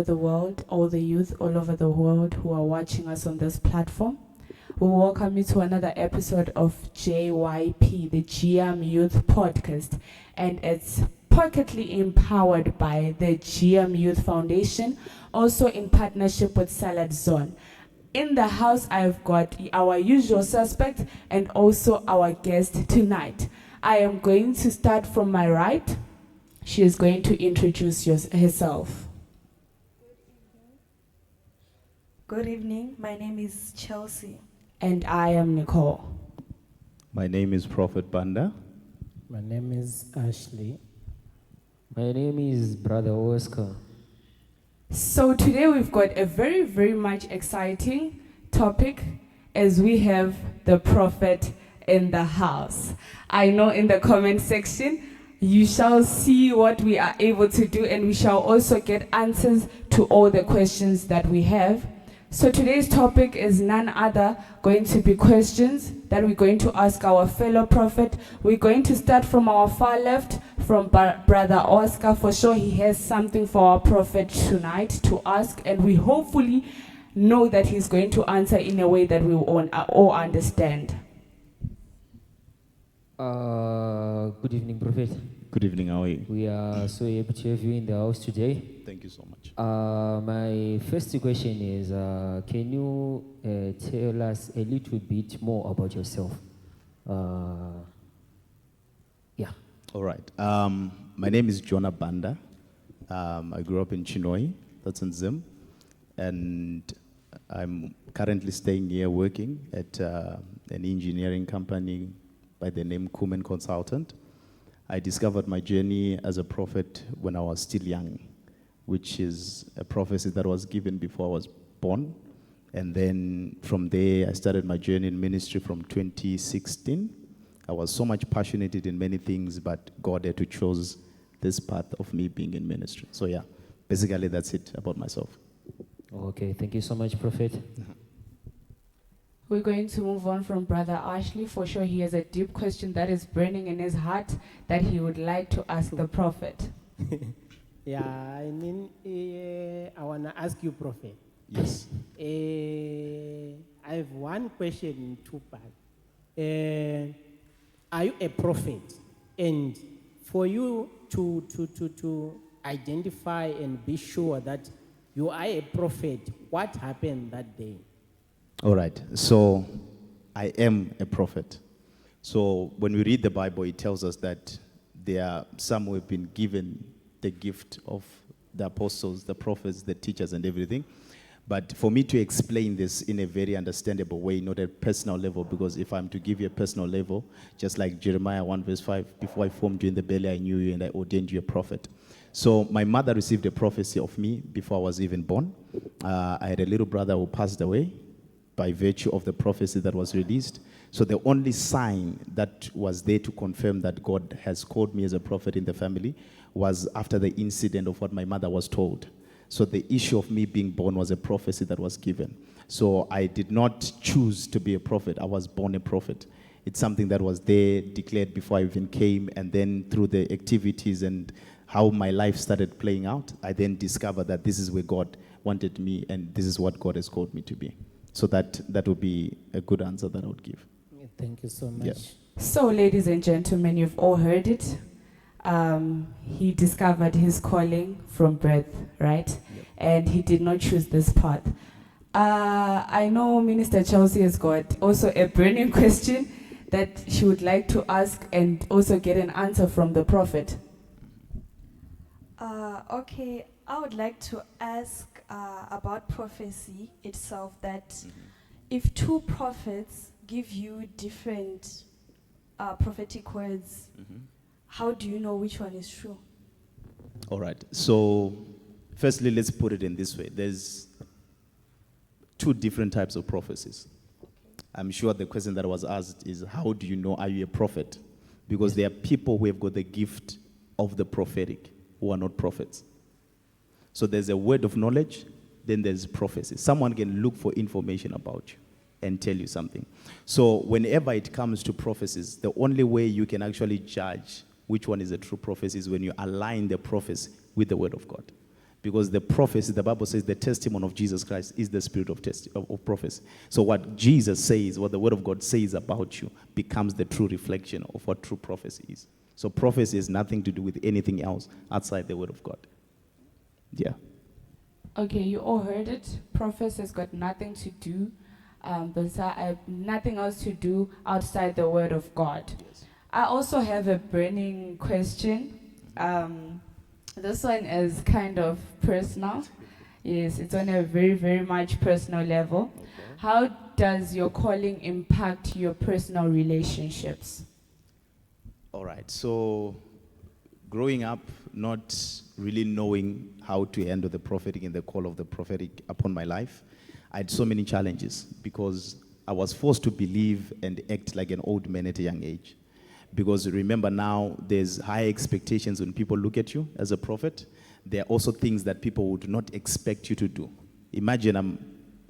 The world, all the youth all over the world who are watching us on this platform. We welcome you to another episode of JYP, the JIAM Youth Podcast, and it's pocketly empowered by the JIAM Youth Foundation, also in partnership with Salad Zone. In the house, I've got our usual suspect and also our guest tonight. I am going to start from my right. She is going to introduce herself. Good evening. My name is Chelsea. And I am Nicole. My name is Prophet Banda. My name is Ashley. My name is Brother Oscar. So today we've got a very, very much exciting topic as we have the prophet in the house. I know in the comment section you shall see what we are able to do, and we shall also get answers to all the questions that we have. So today's topic is none other going to be questions that we're going to ask our fellow prophet. We're going to start from our far left, from Brother Oscar. For sure he has something for our prophet tonight to ask, and we hopefully know that he's going to answer in a way that we all understand. Good evening, Prophet. Good evening, how are you? We are so happy to have you in the house today. Thank you so much. My first question is, can you tell us a little bit more about yourself? Yeah. All right. My name is Jonah Banda. I grew up in Chinoi, that's in Zim. And I'm currently staying here working at an engineering company by the name Kumen Consultant. I discovered my journey as a prophet when I was still young, which is a prophecy that was given before I was born. And then from there, I started my journey in ministry from 2016. I was so much passionate in many things, but God had to choose this path of me being in ministry. So yeah, basically that's it about myself. Okay, thank you so much, Prophet. We're going to move on from Brother Ashley. For sure he has a deep question that is burning in his heart that he would like to ask the prophet. Yeah, I mean, I want to ask you, Prophet. Yes. I have one question in two parts. Are you a prophet? And for you to identify and be sure that you are a prophet, what happened that day? All right. So I am a prophet. So when we read the Bible, it tells us that there are some who have been given the gift of the apostles, the prophets, the teachers, and everything. But for me to explain this in a very understandable way, not at personal level, because if I'm to give you a personal level, just like Jeremiah 1 verse 5, before I formed you in the belly, I knew you and I ordained you a prophet. So my mother received a prophecy of me before I was even born. I had a little brother who passed away by virtue of the prophecy that was released. So the only sign that was there to confirm that God has called me as a prophet in the family was after the incident of what my mother was told. So the issue of me being born was a prophecy that was given. So I did not choose to be a prophet. I was born a prophet. It's something that was there, declared before I even came, and then through the activities and how my life started playing out, I then discovered that this is where God wanted me, and this is what God has called me to be. So that would be a good answer that I would give. Thank you so much. Yeah. So, ladies and gentlemen, you've all heard it. He discovered his calling from birth, right? Yep. And he did not choose this path. I know Minister Chelsea has got also a burning question that she would like to ask and also get an answer from the prophet. Okay, I would like to ask about prophecy itself, that if two prophets give you different prophetic words, how do you know which one is true? All right. So, firstly, let's put it in this way. There's two different types of prophecies. I'm sure the question that was asked is, how do you know, are you a prophet? Because there are people who have got the gift of the prophetic who are not prophets. So there's a word of knowledge, then there's prophecy. Someone can look for information about you and tell you something. So whenever it comes to prophecies, the only way you can actually judge which one is a true prophecy is when you align the prophecy with the word of God. Because the prophecy, the Bible says, the testimony of Jesus Christ is the spirit of prophecy. So what Jesus says, what the word of God says about you, becomes the true reflection of what true prophecy is. So prophecy has nothing to do with anything else outside the word of God. Yeah. Okay, you all heard it. Prophecy has got nothing to do, nothing else to do outside the word of God. Yes. I also have a burning question. This one is kind of personal. Yes, it's on a very, very much personal level. Okay. How does your calling impact your personal relationships? All right. So growing up, not really knowing how to handle the prophetic and the call of the prophetic upon my life, I had so many challenges because I was forced to believe and act like an old man at a young age. Because remember now, there's high expectations when people look at you as a prophet. There are also things that people would not expect you to do. Imagine I'm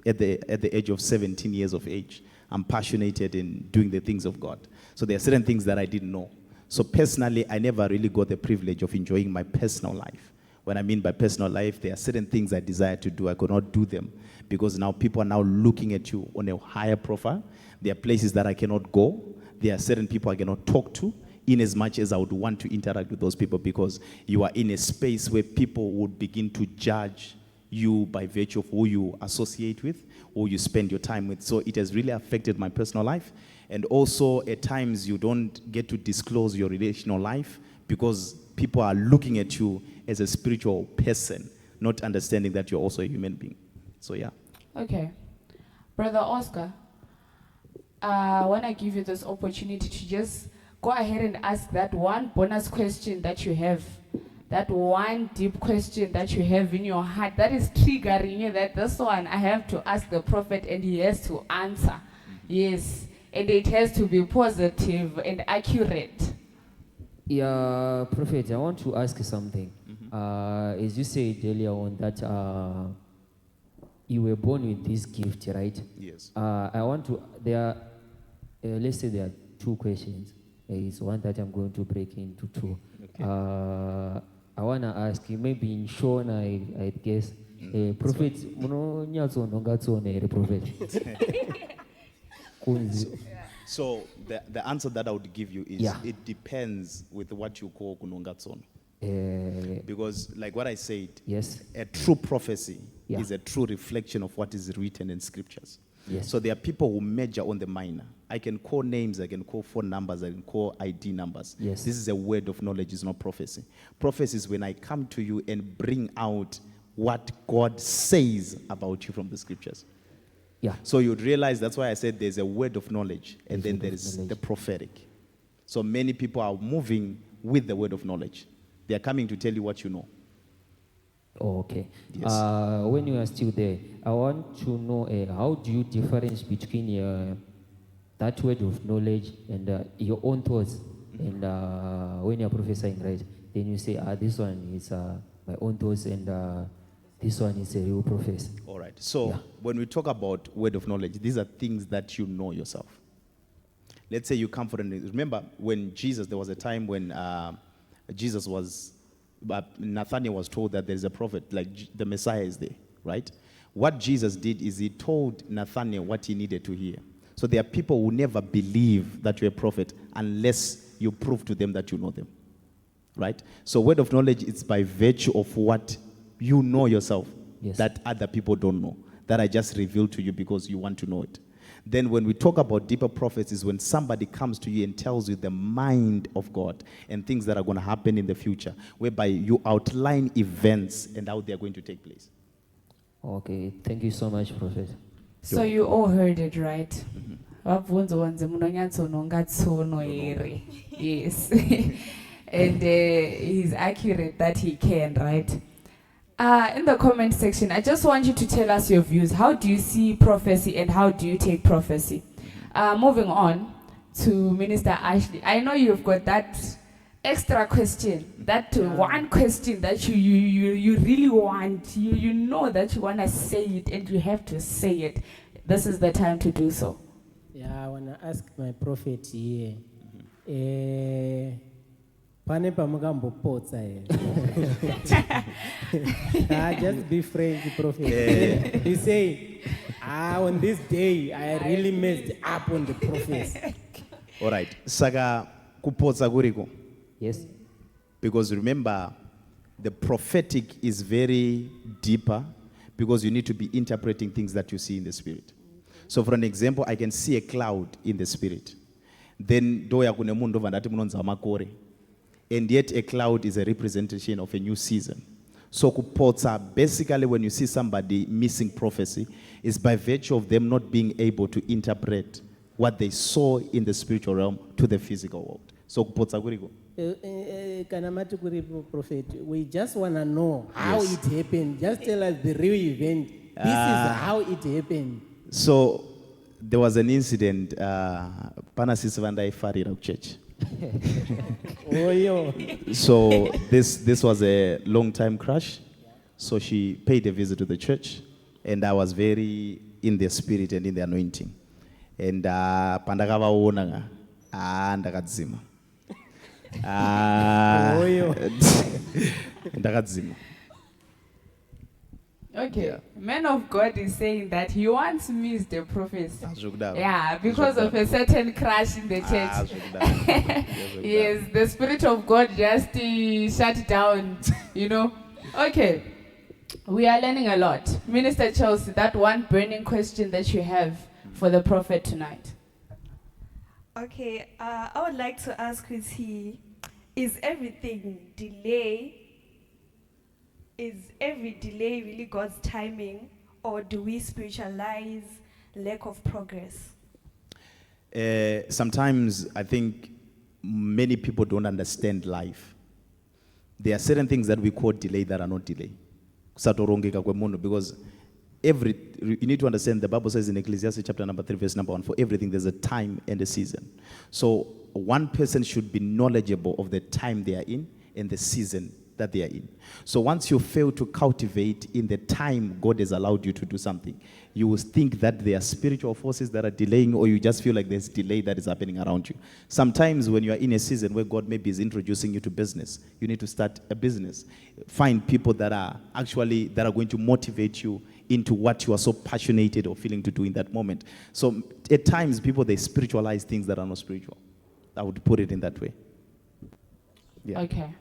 at the age of 17 years of age. I'm passionate in doing the things of God. So there are certain things that I didn't know. So personally, I never really got the privilege of enjoying my personal life. When I mean by personal life, there are certain things I desire to do. I could not do them because now people are now looking at you on a higher profile. There are places that I cannot go. There are certain people I cannot talk to in as much as I would want to interact with those people, because you are in a space where people would begin to judge you by virtue of who you associate with, who you spend your time with. So it has really affected my personal life. And also at times you don't get to disclose your relational life because people are looking at you as a spiritual person, not understanding that you're also a human being. So yeah. Okay. Brother Oscar, I want to give you this opportunity to just go ahead and ask that one bonus question that you have, that one deep question that you have in your heart that is triggering you, that this one I have to ask the prophet and he has to answer. Yes, and it has to be positive and accurate. Yeah, Prophet, I want to ask you something. As you said earlier on that you were born with this gift, right? Yes. I want to, let's say there are two questions. It's one that I'm going to break into two. Okay. I want to ask you, maybe in Sean, I guess, Prophet, Prophet. So the answer that I would give you is it depends with what you call kunongatsono. Because like what I said, yes, a true prophecy is a true reflection of what is written in scriptures. Yes. So there are people who major on the minor. I can call names, I can call phone numbers, I can call ID numbers. Yes. This is a word of knowledge, it's not prophecy. Prophecy is when I come to you and bring out what God says about you from the scriptures. Yeah. So you'd realize that's why I said there's a word of knowledge and then there is the prophetic. So many people are moving with the word of knowledge. They are coming to tell you what you know. Oh, okay. Yes. When you are still there, I want to know how do you difference between that word of knowledge and your own thoughts. And when you're prophesying, right, then you say, this one is my own thoughts, and this one is a real prophecy. All right. So Yeah. when we talk about word of knowledge, these are things that you know yourself. Let's say you come for remember when Jesus, there was a time when Jesus was, Nathanael was told that there is a prophet, like the Messiah is there, right? What Jesus did is he told Nathanael what he needed to hear. So there are people who never believe that you're a prophet unless you prove to them that you know them, right? So word of knowledge is by virtue of what you know yourself, Yes. that other people don't know, that I just revealed to you because you want to know it. Then when we talk about deeper prophecies, when somebody comes to you and tells you the mind of God and things that are going to happen in the future, whereby you outline events and how they are going to take place. Okay, thank you so much, Prophet. So you all heard it, right? Wabvunza wanze munonyatsono ngatsono here. Yes. And he's accurate that he can, right? In the comment section, I just want you to tell us your views. How do you see prophecy and how do you take prophecy? Moving on to Minister Ashley. I know you've got that extra question, that one question that you really want. You know that you want to say it and you have to say it. This is the time to do so. Yeah, I want to ask my prophet here. Pane pamukambopotsa here. Just be frank, prophet. He say, on this day, I really messed up on the prophet. All right. Saka kupotsa kuriko. Yes. Because remember, the prophetic is very deeper because you need to be interpreting things that you see in the spirit. So for an example, I can see a cloud in the spirit. Then doya kune mundu vandati munonza makore. And yet a cloud is a representation of a new season. So kupotsa, basically when you see somebody missing prophecy, is by virtue of them not being able to interpret what they saw in the spiritual realm to the physical world. So kupotsa kuriko. Kanamati kuripo prophet, we just want to know how it happened. Just tell us the real event. This is how it happened. So there was an incident, Panasisi Vandai Farira Church. Oh, yo. So this was a long time crash. So she paid a visit to the church, and I was very in the spirit and in the anointing. And pandakavaona ndakadzima. Oh, yo. Ndakadzima. Okay. Yeah. Man of God is saying that he once missed the prophecy. Azvokudaro. Yeah, because of a certain crash in the church. Azvokudaro. Yes, the Spirit of God just shut down, you know. Okay, we are learning a lot. Minister Chelsea, that one burning question that you have for the prophet tonight. Okay, I would like to ask is everything delay? Is every delay really God's timing, or do we spiritualize lack of progress? Sometimes I think many people don't understand life. There are certain things that we call delay that are not delay. Because you need to understand, the Bible says in Ecclesiastes chapter number 3, verse number 1, for everything there's a time and a season. So one person should be knowledgeable of the time they are in and the season that they are in. So once you fail to cultivate in the time God has allowed you to do something, you will think that there are spiritual forces that are delaying, or you just feel like there's delay that is happening around you. Sometimes when you are in a season where God maybe is introducing you to business, you need to start a business. Find people that are going to motivate you into what you are so passionate or feeling to do in that moment. So at times people, they spiritualize things that are not spiritual. I would put it in that way. Yeah. Okay.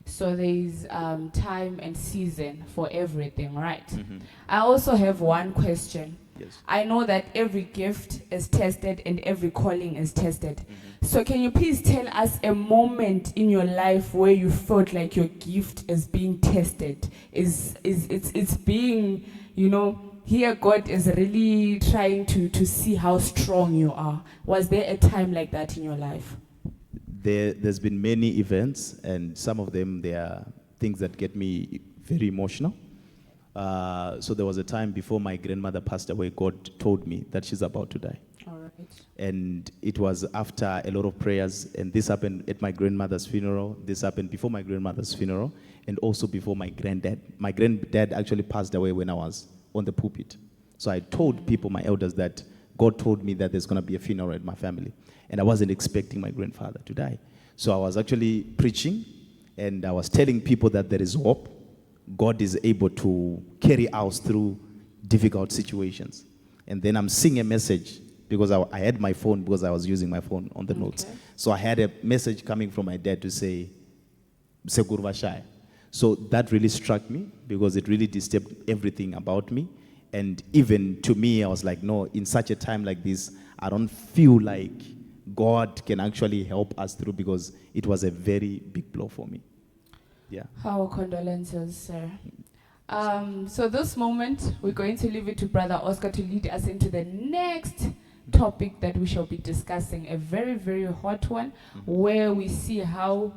So there is time and season for everything, right? Mm-hmm. I also have one question. Yes. I know that every gift is tested and every calling is tested. Mm-hmm. So can you please tell us a moment in your life where you felt like your gift is being tested? It's being, you know, here God is really trying to see how strong you are. Was there a time like that in your life? There's been many events, and some of them, they are things that get me very emotional. So there was a time before my grandmother passed away, God told me that she's about to die. All right. And it was after a lot of prayers, and this happened at my grandmother's funeral. This happened before my grandmother's funeral, and also before my granddad. My granddad actually passed away when I was on the pulpit. So I told people, my elders, that God told me that there's going to be a funeral at my family. And I wasn't expecting my grandfather to die. So I was actually preaching, and I was telling people that there is hope. God is able to carry us through difficult situations. And then I'm seeing a message, because I had my phone, because I was using my phone on the notes. So I had a message coming from my dad to say, "Sekurva Shai." So that really struck me, because it really disturbed everything about me. And even to me, I was like, no, in such a time like this, I don't feel like God can actually help us through, because it was a very big blow for me. Yeah. Our condolences, sir. So this moment, we're going to leave it to Brother Oscar to lead us into the next topic that we shall be discussing, a very, very hot one, where we see how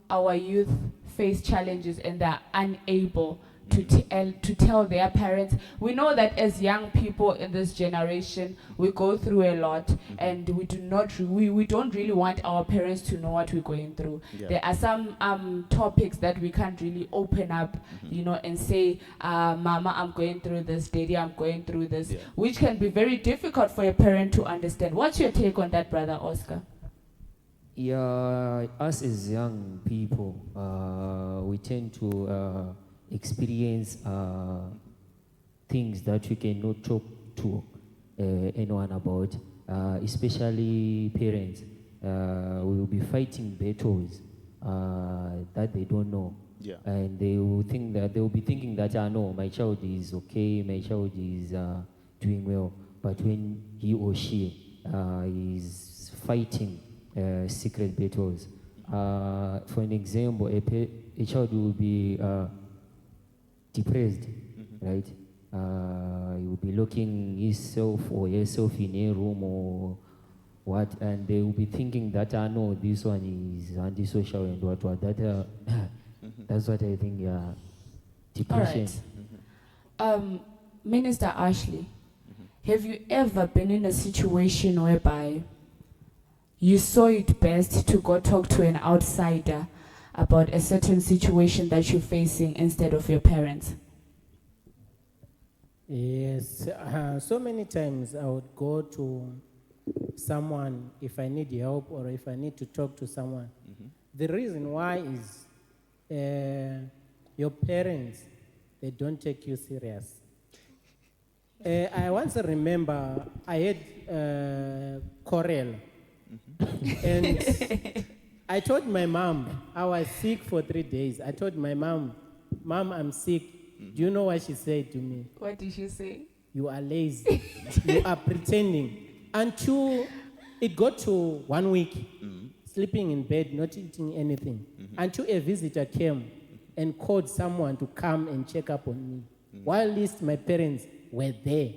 our youth face challenges and they're unable to tell their parents. We know that as young people in this generation, we go through a lot, and we don't really want our parents to know what we're going through. Yeah. There are some topics that we can't really open up, and say, "Mama, I'm going through this. Daddy, I'm going through this," which can be very difficult for a parent to understand. What's your take on that, Brother Oscar? Yeah, us as young people, we tend to experience things that we cannot talk to anyone about, especially parents. We will be fighting battles that they don't know. Yeah. And they will be thinking that, no, my child is okay, my child is doing well. But when he or she is fighting secret battles, for an example, a child will be depressed, right? He will be locking himself or herself in a room or what, and they will be thinking that, no, this one is antisocial and what. That's what I think, depression. All right. Minister Ashley, have you ever been in a situation whereby you saw it best to go talk to an outsider about a certain situation that you're facing instead of your parents? Yes, so many times I would go to someone if I need help or if I need to talk to someone. The reason why is your parents, they don't take you serious. I once remember I had Corel, and I told my mom, I was sick for 3 days. I told my mom, "Mom, I'm sick." Do you know what she said to me? What did she say? "You are lazy. You are pretending." Until it got to 1 week, sleeping in bed, not eating anything. Until a visitor came and called someone to come and check up on me. While at least my parents were there.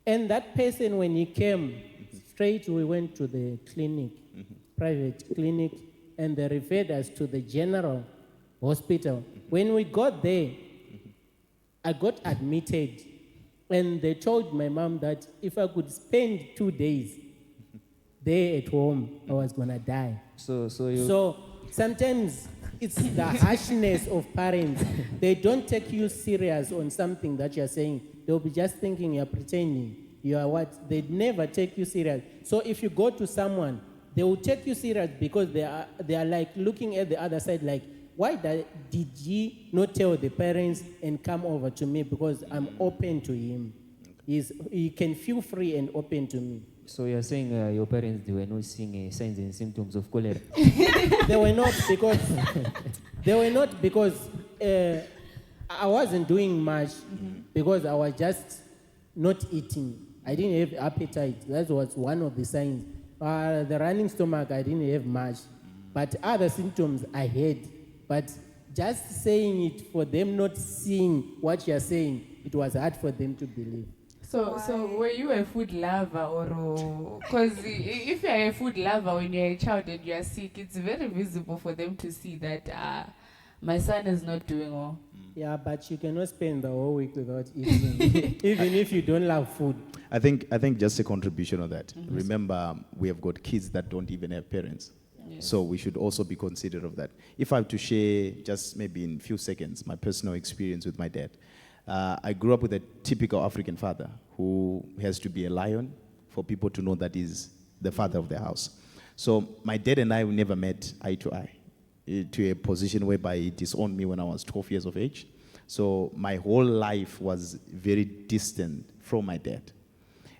And that person, when he came, straight we went to the clinic, private clinic, and they referred us to the general hospital. When we got there, I got admitted, and they told my mom that if I could spend 2 days there at home, I was gonna die. So sometimes it's the harshness of parents. They don't take you serious on something that you're saying. They'll be just thinking you're pretending. You are what? They never take you serious. So if you go to someone, they will take you serious because they are like looking at the other side like, why did he not tell the parents and come over to me, because I'm open to him. He can feel free and open to me. So you're saying your parents, they were not seeing signs and symptoms of cholera? They were not because I wasn't doing much because I was just not eating. I didn't have appetite. That was one of the signs. The running stomach, I didn't have much. But other symptoms I had. But just saying it for them not seeing what you're saying, it was hard for them to believe. So were you a food lover, or because if you're a food lover when you're a child and you're sick, it's very visible for them to see that My son is not doing well. Yeah, but you cannot spend the whole week without eating, even if you don't love food. I think just a contribution on that. Remember, we have got kids that don't even have parents. Yes. So we should also be considerate of that. If I have to share just maybe in a few seconds my personal experience with my dad, I grew up with a typical African father who has to be a lion for people to know that he's the father of the house. So my dad and I never met eye to eye, to a position whereby he disowned me when I was 12 years of age. So my whole life was very distant from my dad.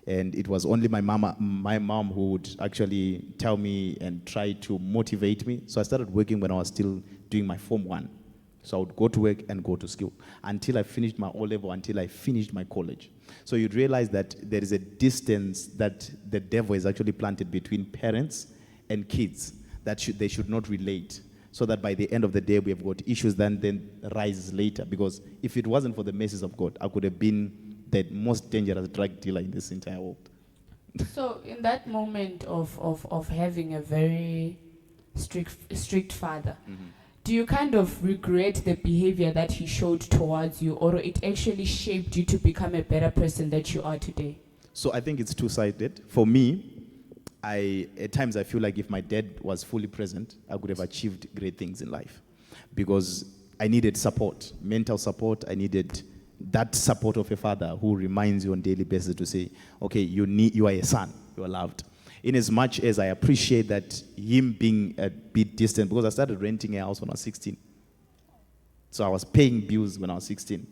And it was only my mom who would actually tell me and try to motivate me. So I started working when I was still doing my Form 1. So I would go to work and go to school until I finished my O-level, until I finished my college. So you'd realize that there is a distance that the devil is actually planted between parents and kids, that they should not relate. So that by the end of the day, we have got issues that then rise later. Because if it wasn't for the mercies of God, I could have been the most dangerous drug dealer in this entire world. So in that moment of having a very strict father, do you kind of regret the behavior that he showed towards you, or it actually shaped you to become a better person that you are today? So I think it's two-sided. For me, at times I feel like if my dad was fully present, I could have achieved great things in life. Because I needed support, mental support. I needed that support of a father who reminds you on a daily basis to say, okay, you are a son, you are loved. In as much as I appreciate that him being a bit distant, because I started renting a house when I was 16. So I was paying bills when I was 16.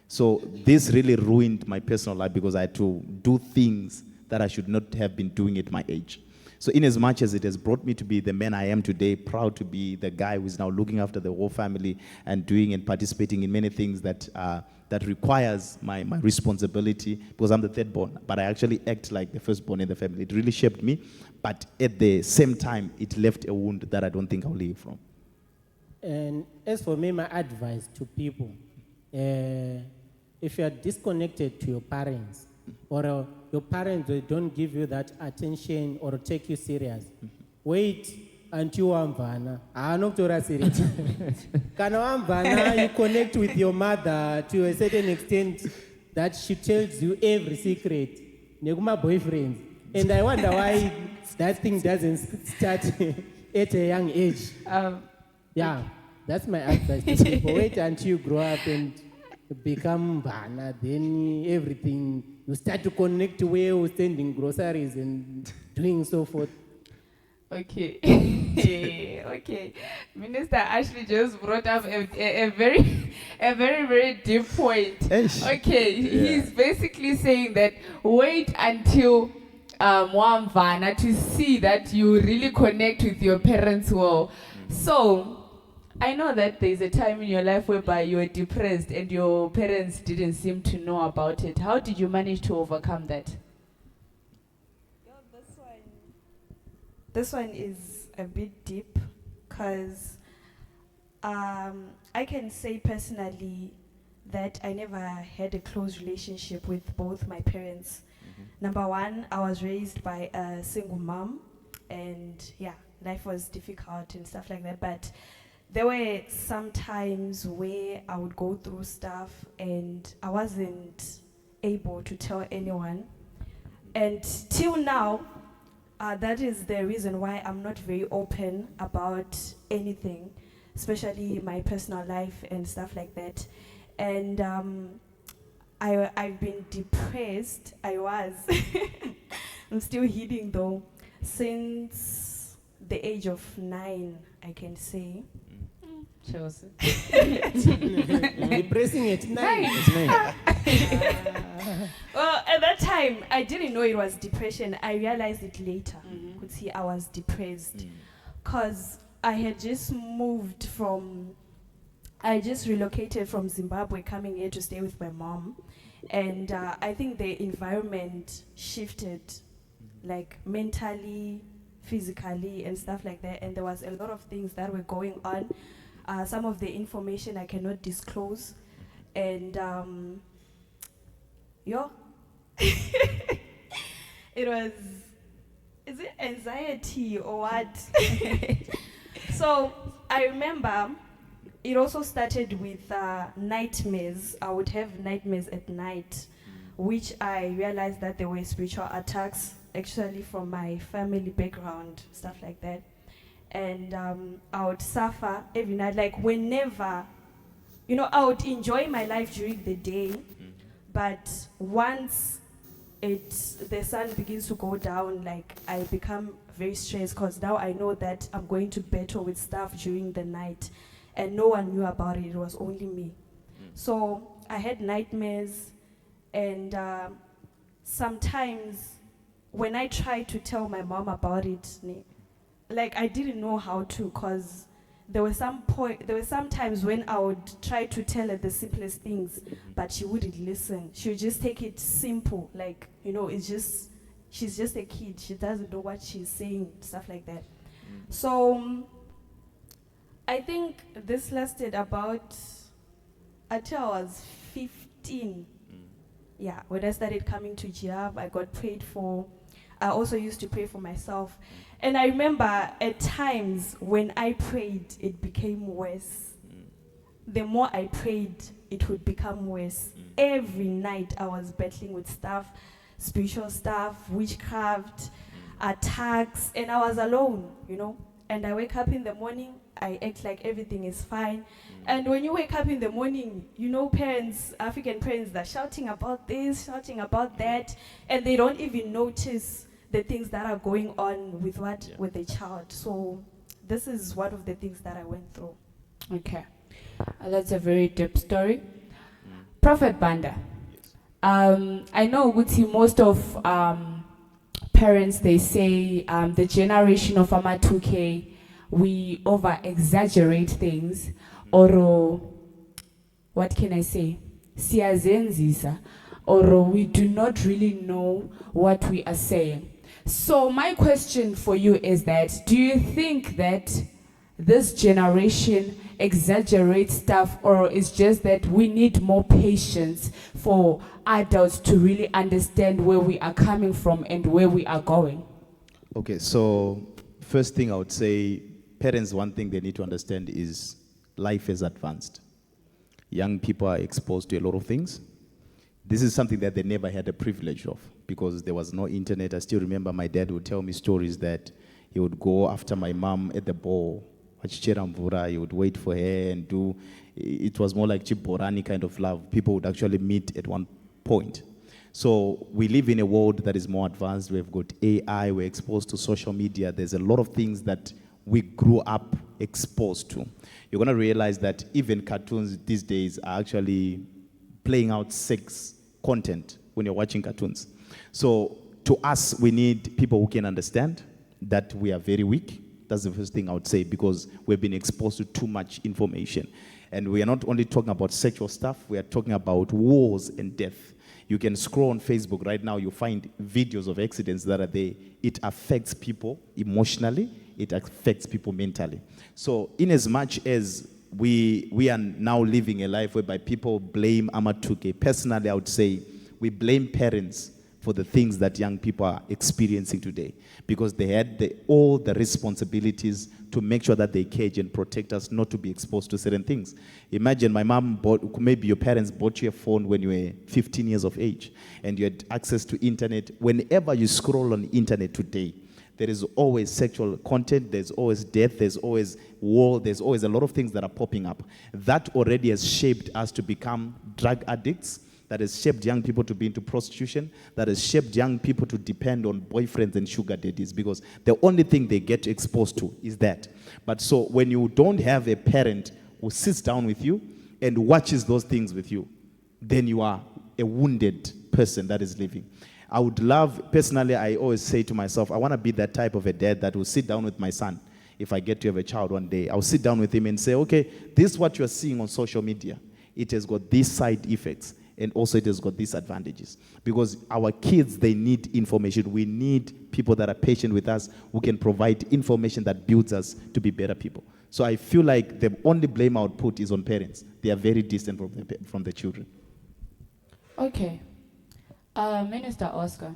So this really ruined my personal life because I had to do things that I should not have been doing at my age. So in as much as it has brought me to be the man I am today, proud to be the guy who is now looking after the whole family and doing and participating in many things that requires my responsibility, because I'm the third born, but I actually act like the firstborn in the family. It really shaped me, but at the same time, it left a wound that I don't think I'll live from. And as for me, my advice to people, if you are disconnected to your parents, or your parents they don't give you that attention or take you serious, wait until wamvana. Anokutora serious. Kana wamvana, you connect with your mother to a certain extent that she tells you every secret. Neguma boyfriend. And I wonder why that thing doesn't start at a young age. Yeah, that's my advice to people. Wait until you grow up and become vana, then everything, you start to connect well, sending groceries and doing so forth. Okay. Okay. Minister Ashley just brought up a very, very deep point. Okay. Yeah. He's basically saying that wait until Mwamvana to see that you really connect with your parents well. So, I know that there's a time in your life whereby you were depressed and your parents didn't seem to know about it. How did you manage to overcome that? This one is a bit deep because I can say personally that I never had a close relationship with both my parents. Number one, I was raised by a single mom, and yeah, life was difficult and stuff like that. But there were some times where I would go through stuff and I wasn't able to tell anyone. And till now, that is the reason why I'm not very open about anything, especially my personal life and stuff like that. And I've been depressed. I was. I'm still healing though. Since the age of 9, I can say. Chelsea. Depressing at 9. Well, at that time, I didn't know it was depression. I realized it later. Could see I was depressed. Because I had just relocated from Zimbabwe, coming here to stay with my mom. And I think the environment shifted, like mentally, physically, and stuff like that. And there was a lot of things that were going on. Some of the information I cannot disclose. And, it was, is it anxiety or what? So I remember it also started with nightmares. I would have nightmares at night, which I realized that there were spiritual attacks, actually from my family background, stuff like that. And I would suffer every night, like whenever, I would enjoy my life during the day, but once the sun begins to go down, like I become very stressed because now I know that I'm going to battle with stuff during the night, and no one knew about it. It was only me. So I had nightmares, and sometimes when I tried to tell my mom about it, like I didn't know how to, because there were some times when I would try to tell her the simplest things, but she wouldn't listen. She would just take it simple, like, she's just a kid. She doesn't know what she's saying, stuff like that. So I think this lasted about until I was 15. Yeah, when I started coming to JIAM, I got prayed for. I also used to pray for myself. And I remember at times when I prayed, it became worse. The more I prayed, it would become worse. Every night I was battling with stuff, spiritual stuff, witchcraft, attacks, and I was alone, And I wake up in the morning, I act like everything is fine. And when you wake up in the morning, parents, African parents, they're shouting about this, shouting about that, and they don't even notice the things that are going on with with the child. So this is one of the things that I went through. Okay. That's a very deep story. Prophet Banda. I know Guti, most of parents, they say the generation of Ama 2K, we over exaggerate things, or what can I say? Siyazenzisa, or we do not really know what we are saying. So my question for you is that, do you think that this generation exaggerates stuff, or it's just that we need more patience for adults to really understand where we are coming from and where we are going? Okay, so first thing I would say, parents, one thing they need to understand is life is advanced. Young people are exposed to a lot of things. This is something that they never had the privilege of because there was no internet. I still remember my dad would tell me stories that he would go after my mom at the ball. He would wait for her and do, it was more like Chiborani kind of love. People would actually meet at one point. So we live in a world that is more advanced. We've got AI, we're exposed to social media. There's a lot of things that we grew up exposed to. You're gonna realize that even cartoons these days are actually playing out sex content when you're watching cartoons. So to us, we need people who can understand that we are very weak. That's the first thing I would say, because we've been exposed to too much information. And we are not only talking about sexual stuff, we are talking about wars and death. You can scroll on Facebook right now, you find videos of accidents that are there. It affects people emotionally, it affects people mentally. So in as much as we are now living a life whereby people blame Ama 2K, personally I would say we blame parents for the things that young people are experiencing today, because they had all the responsibilities to make sure that they cage and protect us not to be exposed to certain things. Imagine my mom maybe your parents bought you a phone when you were 15 years of age and you had access to internet. Whenever you scroll on the internet today, there is always sexual content, there's always death, there's always war, there's always a lot of things that are popping up. That already has shaped us to become drug addicts. That has shaped young people to be into prostitution, that has shaped young people to depend on boyfriends and sugar daddies, because the only thing they get exposed to is that. But so when you don't have a parent who sits down with you and watches those things with you, then you are a wounded person that is living. I would love, personally, I always say to myself, I want to be that type of a dad that will sit down with my son. If I get to have a child one day, I'll sit down with him and say, okay, this is what you're seeing on social media. It has got these side effects. And also it has got these advantages. Because our kids, they need information. We need people that are patient with us, who can provide information that builds us to be better people. So I feel like the only blame I would put is on parents. They are very distant from the children. Okay. Minister Oscar,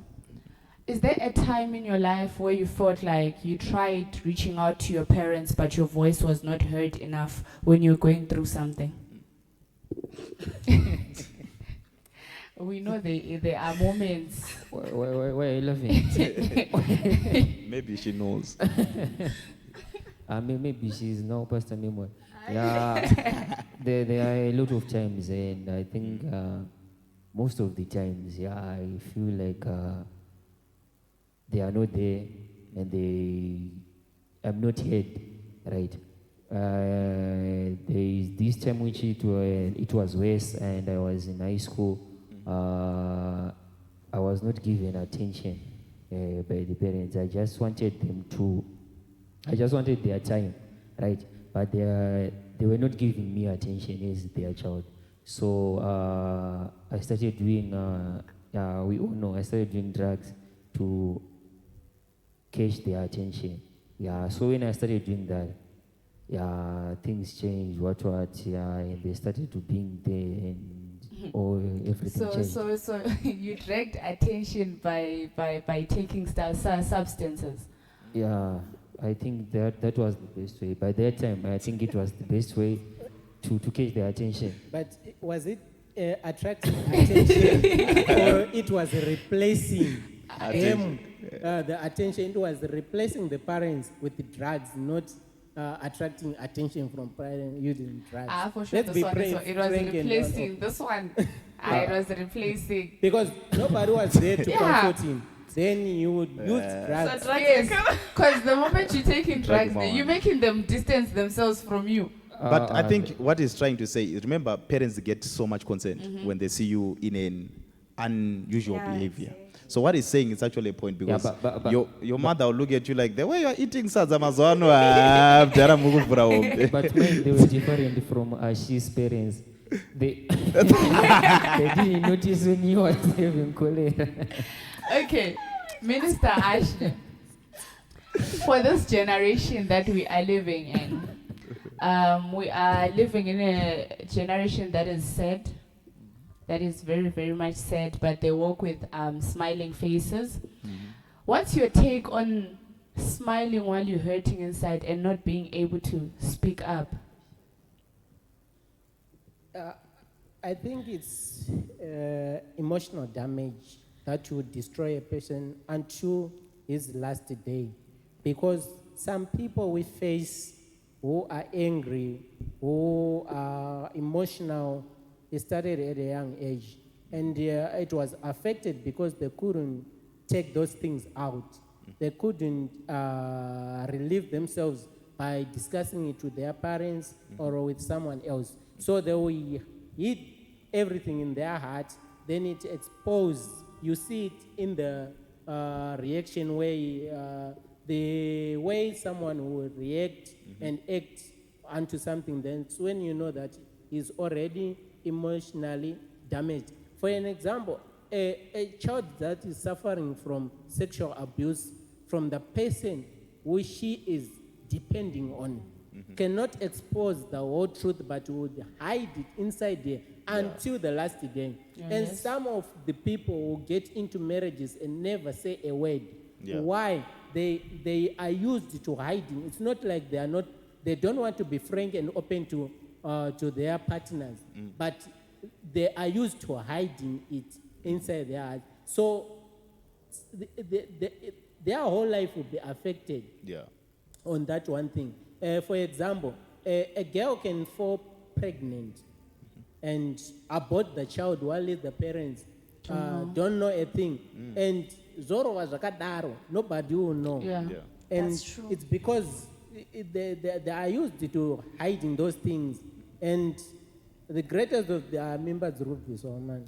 Is there a time in your life where you felt like you tried reaching out to your parents, but your voice was not heard enough when you're going through something? We know there are moments. Why are you laughing? Maybe she knows. Maybe she's now Pastor Memo. Yeah, there are a lot of times, and I think most of the times, yeah, I feel like they are not there, and I'm not heard, right? There is this time which it was worse, and I was in high school. I was not given attention by the parents. I just wanted their time, right? But they were not giving me attention as their child. So I started doing, we all know, I started doing drugs to catch their attention. Yeah, so when I started doing that, yeah, things changed, yeah, and they started to being there, and everything changed. So you dragged attention by taking substances. Yeah, I think that was the best way. By that time, I think it was the best way to catch their attention. But was it attracting attention or it was replacing them? The attention, it was replacing the parents with the drugs, not attracting attention from parents using drugs. For sure, Let's it was frank and replacing this one. It was replacing. because nobody was there to comfort him. Then you would use drugs. Yes, because the moment you're taking drugs, Drug you're making them distance themselves from you. But I think what he's trying to say is, remember, parents get so much consent when they see you in an unusual behavior. Exactly. So what he's saying is actually a point, because but- your mother will look at you like, the way you are eating sadza mazwano, But when they were different from Ashi's parents, they didn't notice when you was having cholera. Okay, Minister Ashley, for this generation that we are living in, we are living in a generation that is sad, that is very, very much sad, but they walk with smiling faces. What's your take on smiling while you're hurting inside and not being able to speak up? I think it's emotional damage that would destroy a person until his last day. Because some people we face who are angry, who are emotional, they started at a young age. And it was affected because they couldn't take those things out. They couldn't relieve themselves by discussing it with their parents or with someone else. So they will hid everything in their heart, then it exposed. You see it in the reaction way, the way someone will react and act onto something. Then it's when you know that he's already emotionally damaged. For an example, a child that is suffering from sexual abuse from the person who she is depending on cannot expose the whole truth, but would hide it inside there until the last day. And some of the people who get into marriages and never say a word. Why? They are used to hiding. It's not like they don't want to be frank and open to their partners, but they are used to hiding it inside their heart. So their whole life will be affected on that one thing. For example, a girl can fall pregnant and abort the child while the parents don't know a thing. And Zoro was Zakadaro, nobody will know. And That's true. it's because they are used to hiding those things. And the greatest of their members ruled this one, man.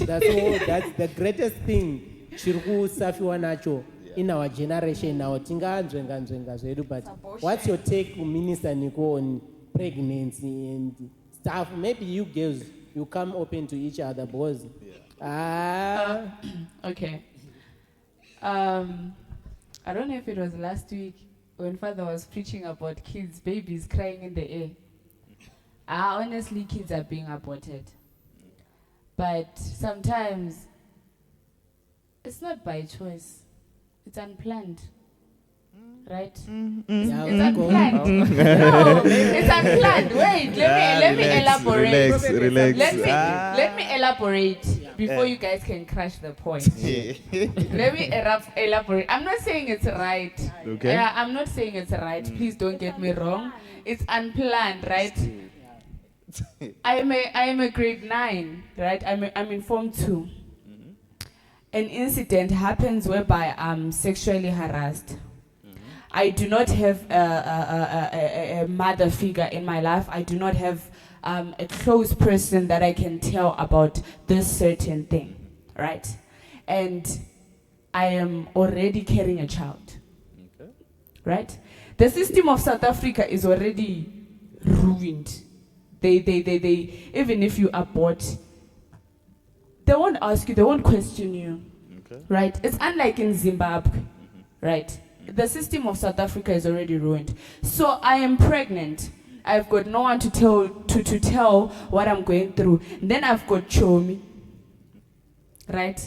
That's the greatest thing. Shirku Safiwa Nacho. In our generation now, but what's your take, Minister Nico, on pregnancy and stuff? Maybe you girls, you come open to each other, boys. Okay. I don't know if it was last week when Father was preaching about kids, babies crying in the air. Honestly, kids are being aborted. But sometimes it's not by choice. It's unplanned. Right? Yeah, It's we go. unplanned. No, it's unplanned. Wait, let me elaborate. Relax. Let me elaborate before you guys can crash the point. Let me elaborate. I'm not saying it's right. Okay. Yeah, I'm not saying it's right. Please don't get me wrong. It's unplanned, right? I am a grade 9, right? I'm in form 2. An incident happens whereby I'm sexually harassed. I do not have a mother figure in my life. I do not have a close person that I can tell about this certain thing, right? And I am already carrying a child, right? The system of South Africa is already ruined. They even if you abort, they won't ask you, they won't question you, right? It's unlike in Zimbabwe, right? The system of South Africa is already ruined. So I am pregnant. I've got no one to tell what I'm going through. Then I've got Chomi, right?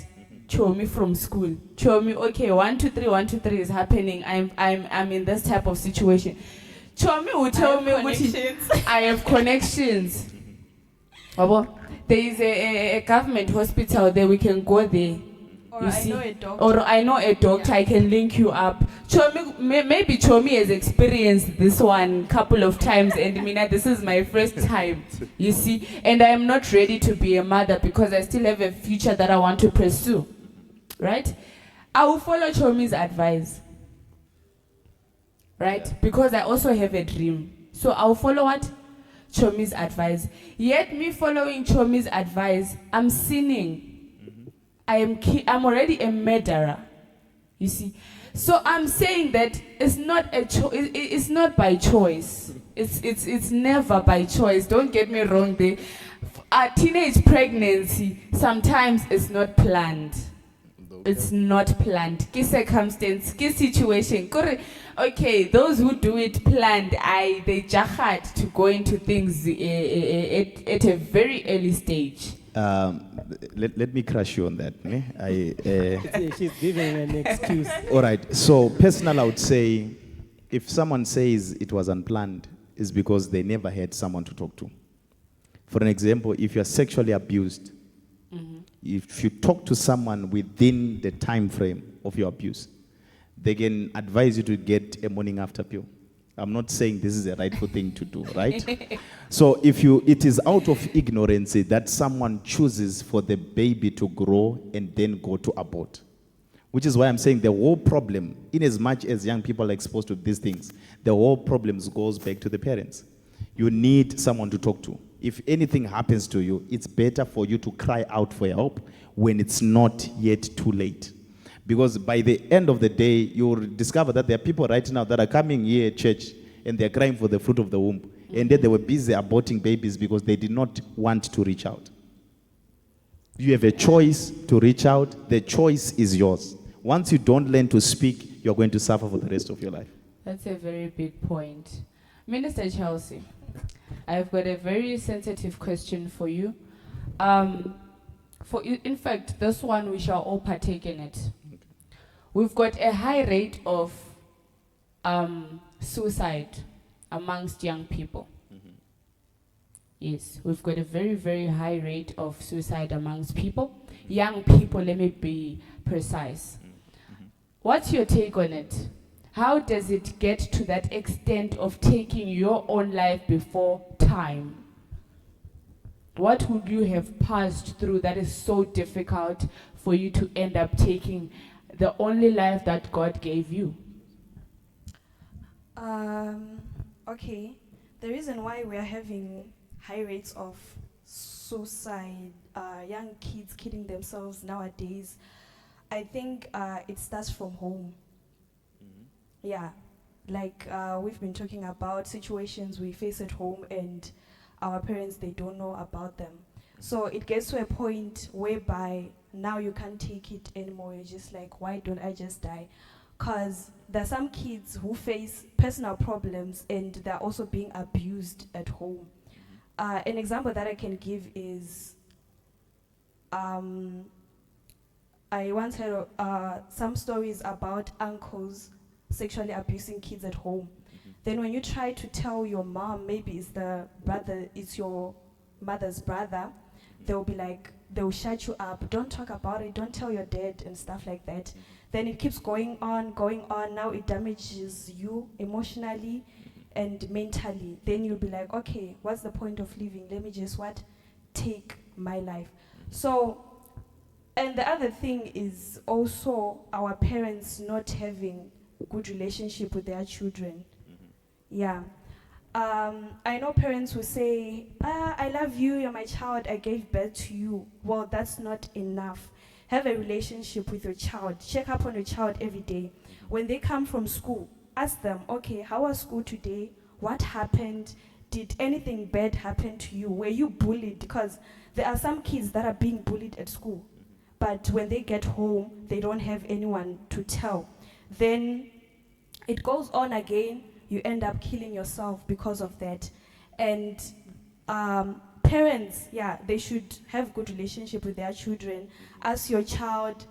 Chomi from school. Chomi, okay, 1, 2, 3, 1, 2, 3 is happening. I'm in this type of situation. Chomi will tell me I have connections. Baba, there is a government hospital there. We can go there. Or I know a doctor. Or I know a doctor. Yeah. I can link you up. Chomi, maybe Chomi has experienced this one couple of times, and Mina, this is my first time. You see, and I am not ready to be a mother because I still have a future that I want to pursue. Right? I will follow Chomi's advice. Right? Because I also have a dream. So I'll follow what? Chomi's advice. Yet me following Chomi's advice, I'm sinning. I'm already a murderer. You see? So I'm saying that it's not it's not by choice. It's never by choice. Don't get me wrong there. A teenage pregnancy sometimes it's not planned. It's not planned. Key circumstance, key situation. Okay, those who do it planned, they jahad to go into things at a very early stage. Let me crush you on that. She's giving an excuse. All right. So personal, I would say, if someone says it was unplanned, it's because they never had someone to talk to. For an example, if you're sexually abused, if you talk to someone within the time frame of your abuse, they can advise you to get a morning after pill. I'm not saying this is a rightful thing to do, right? So it is out of ignorance that someone chooses for the baby to grow and then go to abort. Which is why I'm saying the whole problem, in as much as young people are exposed to these things, the whole problem goes back to the parents. You need someone to talk to. If anything happens to you, it's better for you to cry out for help when it's not yet too late. Because by the end of the day, you'll discover that there are people right now that are coming here at church and they're crying for the fruit of the womb. And then they were busy aborting babies because they did not want to reach out. You have a choice to reach out. The choice is yours. Once you don't learn to speak, you're going to suffer for the rest of your life. That's a very big point. Minister Chelsea, I've got a very sensitive question for you. In fact, this one we shall all partake in it. We've got a high rate of suicide amongst young people. Yes, we've got a very, very high rate of suicide amongst people. Young people, let me be precise. What's your take on it? How does it get to that extent of taking your own life before time? What would you have passed through that is so difficult for you to end up taking the only life that God gave you? Okay, the reason why we are having high rates of suicide, young kids killing themselves nowadays, I think it starts from home. Yeah, like we've been talking about situations we face at home and our parents, they don't know about them. So it gets to a point whereby now you can't take it anymore. You're just like, why don't I just die? Because there are some kids who face personal problems and they're also being abused at home. An example that I can give is I once heard some stories about uncles sexually abusing kids at home. Then when you try to tell your mom, maybe it's your mother's brother, they'll be like, they'll shut you up. Don't talk about it. Don't tell your dad and stuff like that. Then it keeps going on. Now it damages you emotionally and mentally. Then you'll be like, okay, what's the point of living? Let me just take my life. So, and the other thing is also our parents not having good relationship with their children. Yeah. I know parents will say, I love you, you're my child, I gave birth to you. Well, that's not enough. Have a relationship with your child. Check up on your child every day. When they come from school, ask them, okay, how was school today? What happened? Did anything bad happen to you? Were you bullied? Because there are some kids that are being bullied at school. But when they get home, they don't have anyone to tell. Then it goes on again. You end up killing yourself because of that. And parents, they should have good relationship with their children. Ask your child,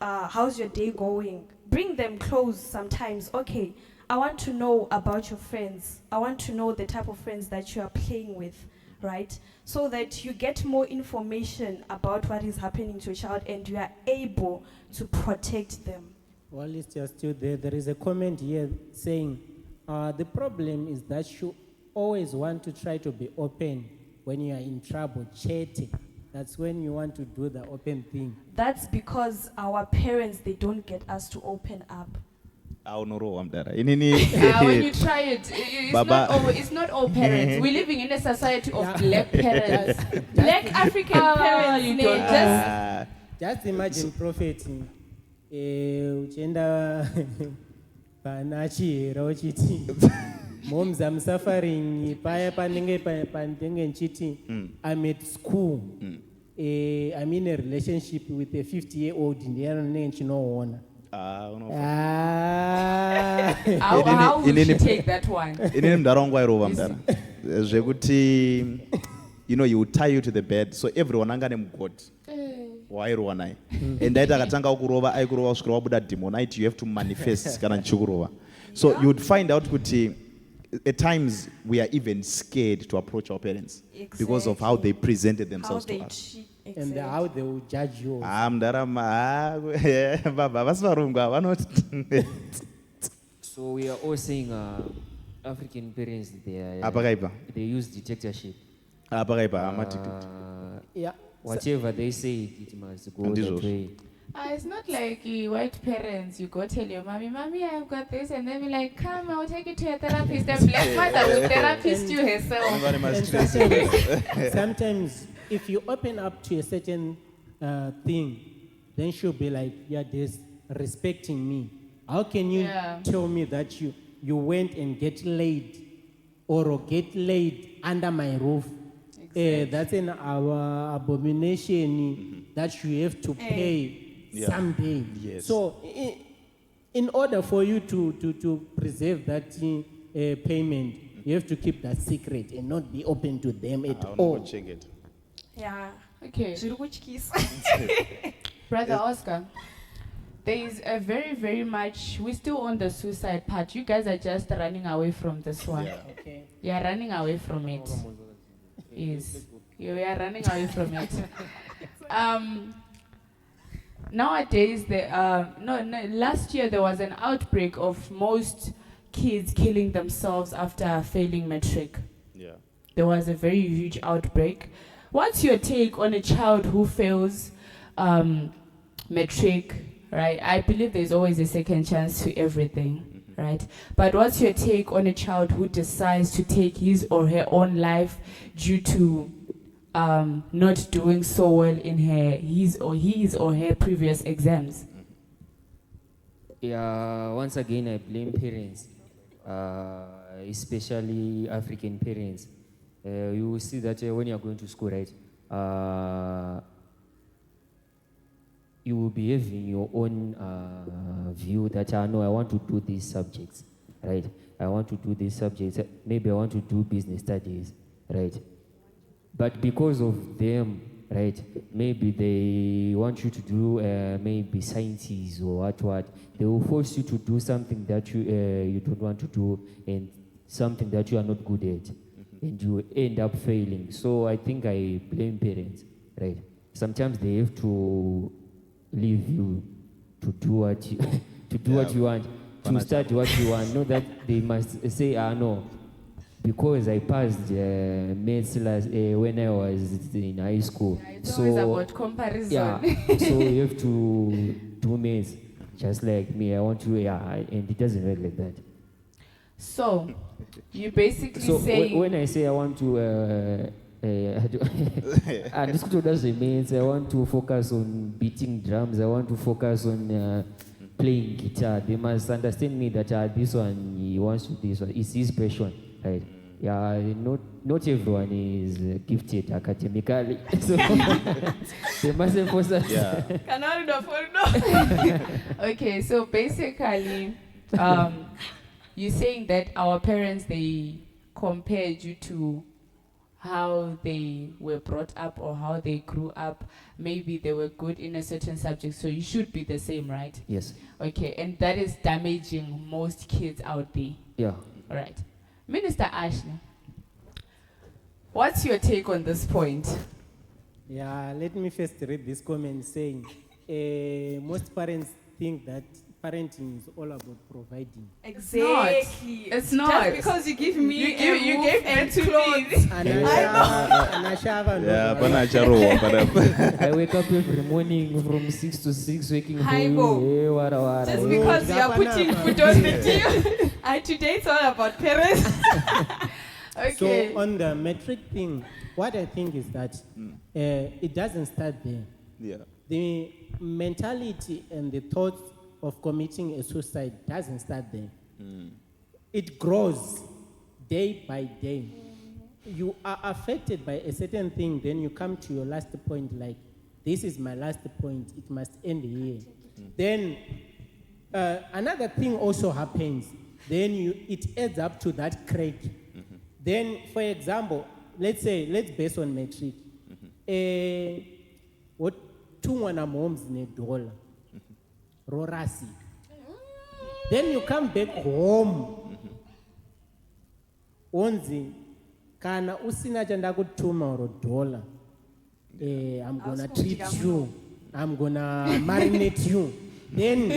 how's your day going? Bring them close sometimes. Okay, I want to know about your friends. I want to know the type of friends that you are playing with, right? So that you get more information about what is happening to your child and you are able to protect them. While it's just still there, there is a comment here saying, the problem is that you always want to try to be open when you are in trouble, chatting. That's when you want to do the open thing. That's because our parents, they don't get us to open up. When you try it's not all parents. We're living in a society of black parents. Black African parents. You know, just imagine Prophet. Uchenda panachi rochiti. Moms, I'm suffering. Paya panenge nchiti. I'm at school. I'm in a relationship with a 50-year-old Indian one. How would you take that one? You know, you tie you to the bed, so everyone angane God. Why run? And that akatanga ukurova aikurova kusukira wabuda demonite, you have to manifest kana nchikurova. So you would find out kuti at times we are even scared to approach our parents because of how they presented themselves to us. And how they will judge you. So we are all saying African parents, they use dictatorship. Yeah. Whatever they say, it must go that way. It's not like white parents, you go tell your mommy, I've got this, and they'll be like, come, I'll take you to a therapist. The black mother will therapist you herself. Sometimes, if you open up to a certain thing, then she'll be like, there's respecting me. How can you tell me that you went and get laid under my roof? Exactly. That's an abomination that you have to pay someday. Yes. So, in order for you to preserve that payment, you have to keep that secret and not be open to them at all. Check it. Yeah. Okay. Brother Oscar, there is a very, very much, we're still on the suicide part. You guys are just running away from this one. Yeah. Okay. You are running away from it. Yes. You are running away from it. Nowadays, last year there was an outbreak of most kids killing themselves after failing matric. Yeah. There was a very huge outbreak. What's your take on a child who fails matric, right? I believe there's always a second chance to everything, right? But what's your take on a child who decides to take his or her own life due to not doing so well in his or her previous exams? Yeah, once again, I blame parents, especially African parents. You will see that when you are going to school, right, you will be having your own view that, no, I want to do these subjects, right? I want to do these subjects. Maybe I want to do business studies, right? But because of them right? Maybe they want you to do maybe sciences or what. They will force you to do something that you don't want to do and something that you are not good at, and you end up failing. So I think I blame parents, right? Sometimes they have to leave you to do what you to do what you want, to study what you want. Not that they must say, no, because I passed maths when I was in high school. Yeah, it's always about comparison. Yeah, so you have to do maths just like me. I want to, and it doesn't work like that. So, you basically So say... when I say I want to, this doesn't mean I want to focus on beating drums. I want to focus on playing guitar. They must understand me that this one he wants to do this one. It's his passion, right? Yeah, not everyone is gifted academically, so they mustn't force us. Yeah. Okay, so basically, you're saying that our parents, they compared you to how they were brought up or how they grew up. Maybe they were good in a certain subject, so you should be the same, right? Yes. Okay, and that is damaging most kids out there. Yeah. All right. Minister Ashley, what's your take on this point? Yeah, let me first read this comment saying, most parents think that parenting is all about providing. Exactly. It's not. Just because you give me you gave birth to me. I wake up every morning from 6 to 6 waking Hi, for Bo. you. Hey, wara. Just because you are putting food on the table. And today it's all about parents. Okay. So on the metric thing, what I think is that it doesn't start there. Yeah. The mentality and the thoughts of committing a suicide doesn't start there. It grows day by day. You are affected by a certain thing, then you come to your last point like, this is my last point, it must end here. Then another thing also happens, then it adds up to that crack. Then, for example, let's base on metric. What two moms in $1 rorasi. Then you come back home. Onzi kana usina chanda kutuma $1. I'm gonna treat you. I'm gonna marinate you. Then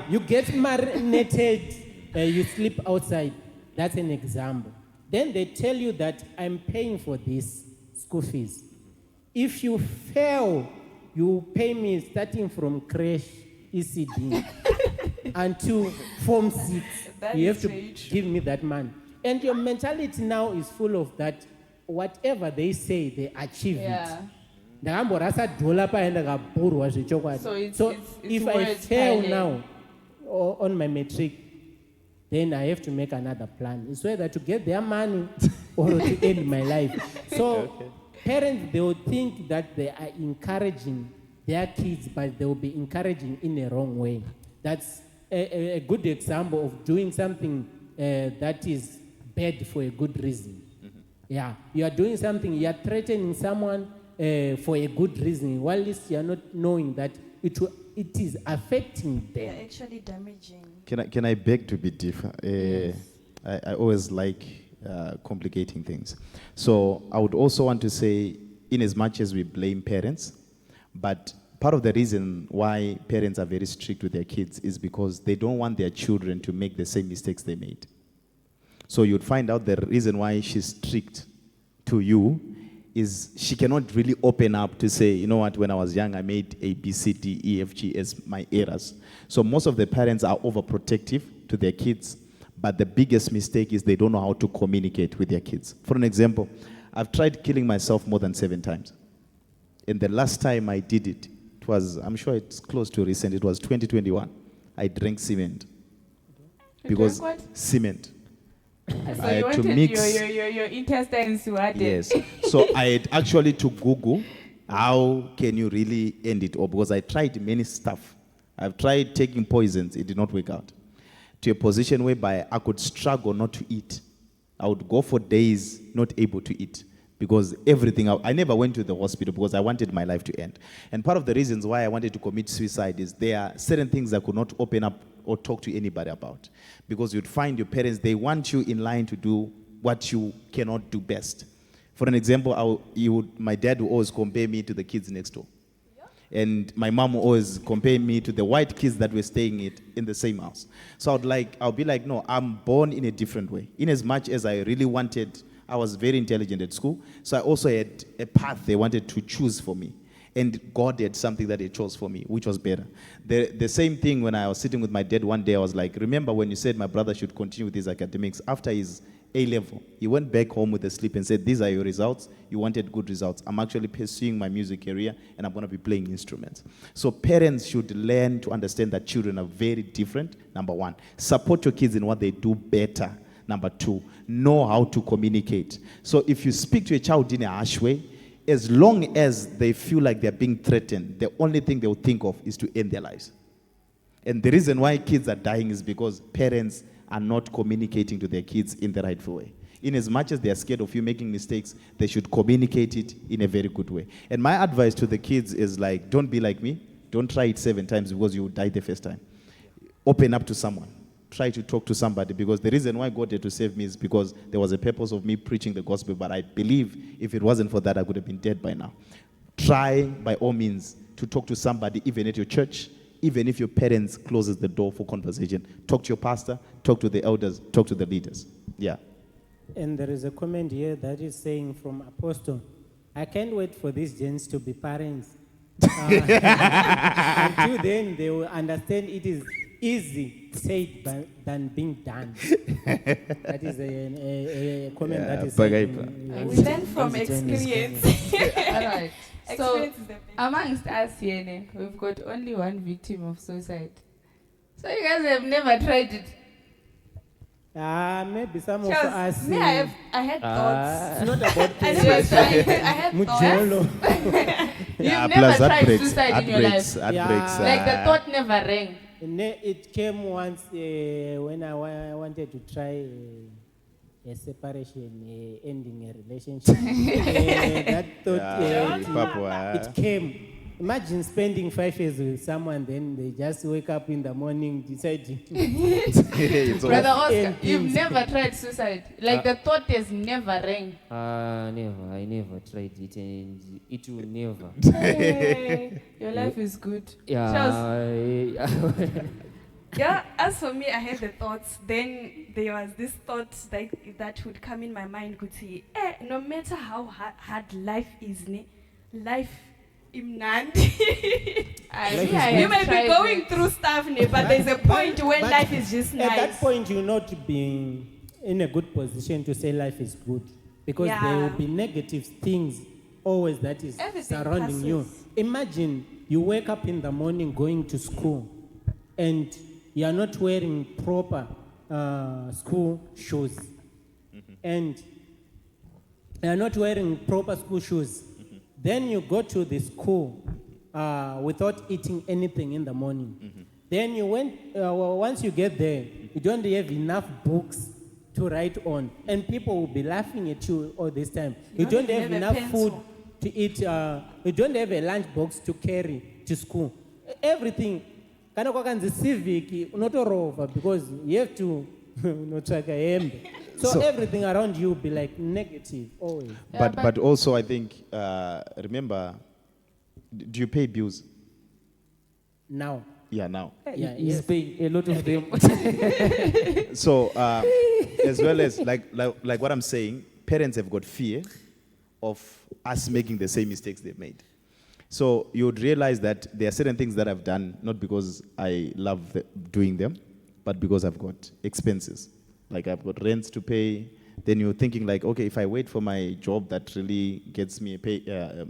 you get marinated. You sleep outside. That's an example. Then they tell you that I'm paying for this school fees. If you fail, you pay me starting from crash, ECD, until Form 6. You have to give me that money. And your mentality now is full of that. Whatever they say, they achieve it. So if I fail now on my metric, then I have to make another plan. It's whether to get their money or to end my life. So parents, they will think that they are encouraging their kids, but they will be encouraging in a wrong way. That's a good example of doing something that is bad for a good reason. Yeah, you are doing something, you are threatening someone for a good reason, while you are not knowing that it is affecting them. They're actually damaging. Can I beg to be different? Yes. I always like complicating things. So I would also want to say, in as much as we blame parents, but part of the reason why parents are very strict with their kids is because they don't want their children to make the same mistakes they made. So you'd find out the reason why she's strict to you is she cannot really open up to say, you know what, when I was young, I made A, B, C, D, E, F, G as my errors. So most of the parents are overprotective to their kids, but the biggest mistake is they don't know how to communicate with their kids. For an example, I've tried killing myself more than 7 times. And the last time I did it, it was, I'm sure it's close to recent, it was 2021. I drank cement. Because cement. So I had to mix your intestines were dead. Yes. So I had actually to Google how can you really end it all, because I tried many stuff. I've tried taking poisons, it did not work out. To a position whereby I could struggle not to eat. I would go for days not able to eat. because everything, I never went to the hospital because I wanted my life to end. And part of the reasons why I wanted to commit suicide is there are certain things I could not open up or talk to anybody about. Because you'd find your parents, they want you in line to do what you cannot do best. For an example, my dad would always compare me to the kids next door. And my mom would always compare me to the white kids that were staying in the same house. So I'll be like, no, I'm born in a different way. In as much as I really wanted, I was very intelligent at school, so I also had a path they wanted to choose for me. And God had something that he chose for me, which was better. The same thing when I was sitting with my dad one day, I was like, remember when you said my brother should continue with his academics after his A-level? He went back home with a slip and said, these are your results. You wanted good results. I'm actually pursuing my music career, and I'm going to be playing instruments. So parents should learn to understand that children are very different, number one. Support your kids in what they do better. Number two, know how to communicate. So if you speak to a child in a harsh way, as long as they feel like they're being threatened, the only thing they'll think of is to end their lives. And the reason why kids are dying is because parents are not communicating to their kids in the rightful way. In as much as they are scared of you making mistakes, they should communicate it in a very good way. And my advice to the kids is like, don't be like me. Don't try it 7 times because you will die the first time. Open up to someone. Try to talk to somebody, because the reason why God had to save me is because there was a purpose of me preaching the gospel, but I believe if it wasn't for that, I could have been dead by now. Try by all means to talk to somebody, even at your church, even if your parents closes the door for conversation. Talk to your pastor, talk to the elders, talk to the leaders. Yeah. And there is a comment here that is saying from Apostle, I can't wait for these gents to be parents. Until then, they will understand it is easy said than being done. That is a comment that is saying. We learn from experience. All right. So, Experience is the best. amongst us here, we've got only one victim of suicide. So you guys have never tried it. Maybe some of Charles, us. me, I had thoughts. It's not about I never tried. I had Mujolo. You've Yeah, never plus tried heartbreaks, suicide in your life. heartbreaks, Like the thought never rang. It came once when I wanted to try a separation, ending a relationship. That thought, it came. Imagine spending 5 years with someone, then they just wake up in the morning, deciding. Brother Oscar, you've never tried suicide. Like the thought has never rang. Never. I never tried it, and it will never. Hey, your life is good. Yeah, as for me, I had the thoughts. Then there was this thought that would come in my mind, could say, no matter how hard life is, life imnandi. You may be going through stuff, but there's a point when life is just nice. At that point, you'll not be in a good position to say life is good, because there will be negative things always that is surrounding you. Imagine you wake up in the morning going to school, and you are not wearing proper school shoes, and you are not wearing proper school shoes. Then you go to the school without eating anything in the morning. Then you once you get there, you don't have enough books to write on, and people will be laughing at you all this time. You don't have enough food to eat. You don't have a lunch box to carry to school. Everything. Civic, not over, because you have to so everything around you will be like negative always. But also I think, remember, do you pay bills? Now. Yeah, now. Yeah, he's paying a lot of them. So, as well as, like what I'm saying, parents have got fear of us making the same mistakes they've made. So you would realize that there are certain things that I've done, not because I love doing them, but because I've got expenses. Like I've got rents to pay. Then you're thinking like, okay, if I wait for my job that really gets me